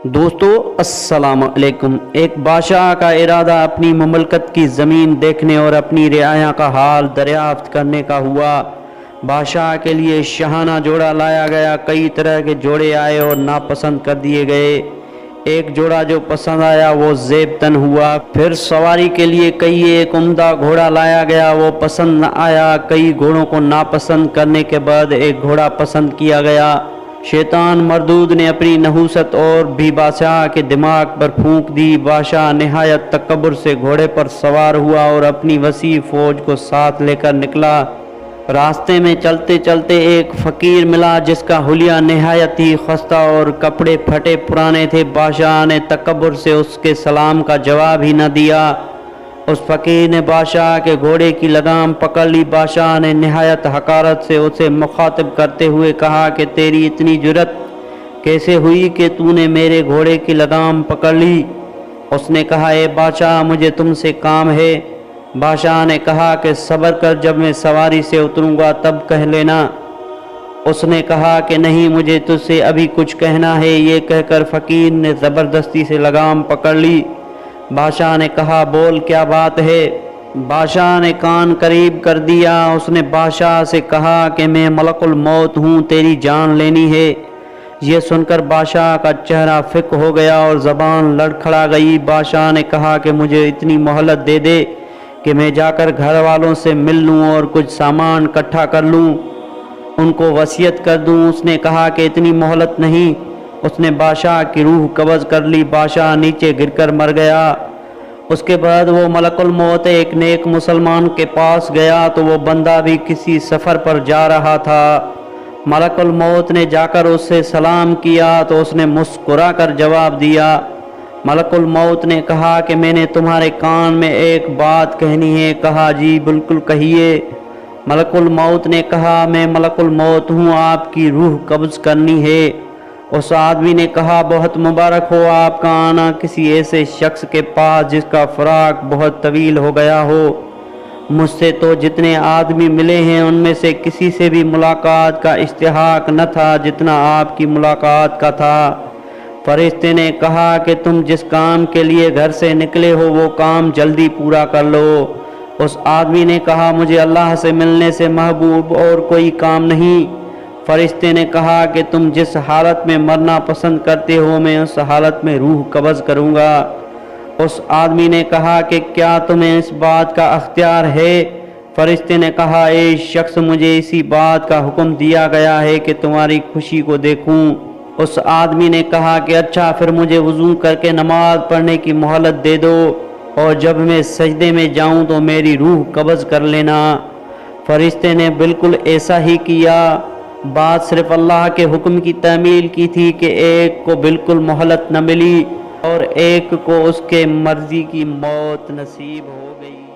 دوستو السلام علیکم۔ ایک بادشاہ کا ارادہ اپنی مملکت کی زمین دیکھنے اور اپنی رعایا کا حال دریافت کرنے کا ہوا۔ بادشاہ کے لیے شاہانہ جوڑا لایا گیا۔ کئی طرح کے جوڑے آئے اور ناپسند کر دیے گئے۔ ایک جوڑا جو پسند آیا وہ زیب تن ہوا۔ پھر سواری کے لیے ایک عمدہ گھوڑا لایا گیا، وہ پسند نہ آیا۔ کئی گھوڑوں کو ناپسند کرنے کے بعد ایک گھوڑا پسند کیا گیا۔ شیطان مردود نے اپنی نحوست اور بھی بادشاہ کے دماغ پر پھونک دی۔ بادشاہ نہایت تکبر سے گھوڑے پر سوار ہوا اور اپنی وسیع فوج کو ساتھ لے کر نکلا۔ راستے میں چلتے چلتے ایک فقیر ملا جس کا حلیہ نہایت ہی خستہ اور کپڑے پھٹے پرانے تھے۔ بادشاہ نے تکبر سے اس کے سلام کا جواب ہی نہ دیا۔ اس فقیر نے بادشاہ کے گھوڑے کی لگام پکڑ لی۔ بادشاہ نے نہایت حقارت سے اسے مخاطب کرتے ہوئے کہا کہ تیری اتنی جرأت کیسے ہوئی کہ تو نے میرے گھوڑے کی لگام پکڑ لی؟ اس نے کہا اے بادشاہ مجھے تم سے کام ہے۔ بادشاہ نے کہا کہ صبر کر، جب میں سواری سے اتروں گا تب کہہ لینا۔ اس نے کہا کہ نہیں، مجھے تجھ سے ابھی کچھ کہنا ہے۔ یہ کہہ کر فقیر نے زبردستی سے لگام پکڑ لی۔ بادشاہ نے کہا بول کیا بات ہے؟ بادشاہ نے کان قریب کر دیا۔ اس نے بادشاہ سے کہا کہ میں ملک الموت ہوں، تیری جان لینی ہے۔ یہ سن کر بادشاہ کا چہرہ فک ہو گیا اور زبان لڑکھڑا گئی۔ بادشاہ نے کہا کہ مجھے اتنی مہلت دے دے کہ میں جا کر گھر والوں سے مل لوں اور کچھ سامان اکٹھا کر لوں، ان کو وصیت کر دوں۔ اس نے کہا کہ اتنی مہلت نہیں۔ اس نے بادشاہ کی روح قبض کر لی۔ بادشاہ نیچے گر کر مر گیا۔ اس کے بعد وہ ملک الموت ایک نیک مسلمان کے پاس گیا تو وہ بندہ بھی کسی سفر پر جا رہا تھا۔ ملک الموت نے جا کر اس سے سلام کیا تو اس نے مسکرا کر جواب دیا۔ ملک الموت نے کہا کہ میں نے تمہارے کان میں ایک بات کہنی ہے۔ کہا جی بالکل کہیے۔ ملک الموت نے کہا میں ملک الموت ہوں، آپ کی روح قبض کرنی ہے۔ اس آدمی نے کہا بہت مبارک ہو آپ کا آنا کسی ایسے شخص کے پاس جس کا فراق بہت طویل ہو گیا ہو۔ مجھ سے تو جتنے آدمی ملے ہیں ان میں سے کسی سے بھی ملاقات کا استحقاق نہ تھا جتنا آپ کی ملاقات کا تھا۔ فرشتے نے کہا کہ تم جس کام کے لیے گھر سے نکلے ہو وہ کام جلدی پورا کر لو۔ اس آدمی نے کہا مجھے اللہ سے ملنے سے محبوب اور کوئی کام نہیں۔ فرشتے نے کہا کہ تم جس حالت میں مرنا پسند کرتے ہو میں اس حالت میں روح قبض کروں گا۔ اس آدمی نے کہا کہ کیا تمہیں اس بات کا اختیار ہے؟ فرشتے نے کہا اے شخص مجھے اسی بات کا حکم دیا گیا ہے کہ تمہاری خوشی کو دیکھوں۔ اس آدمی نے کہا کہ اچھا پھر مجھے وضو کر کے نماز پڑھنے کی مہلت دے دو اور جب میں سجدے میں جاؤں تو میری روح قبض کر لینا۔ فرشتے نے بالکل ایسا ہی کیا۔ بات صرف اللہ کے حکم کی تعمیل کی تھی کہ ایک کو بالکل مہلت نہ ملی اور ایک کو اس کے مرضی کی موت نصیب ہو گئی۔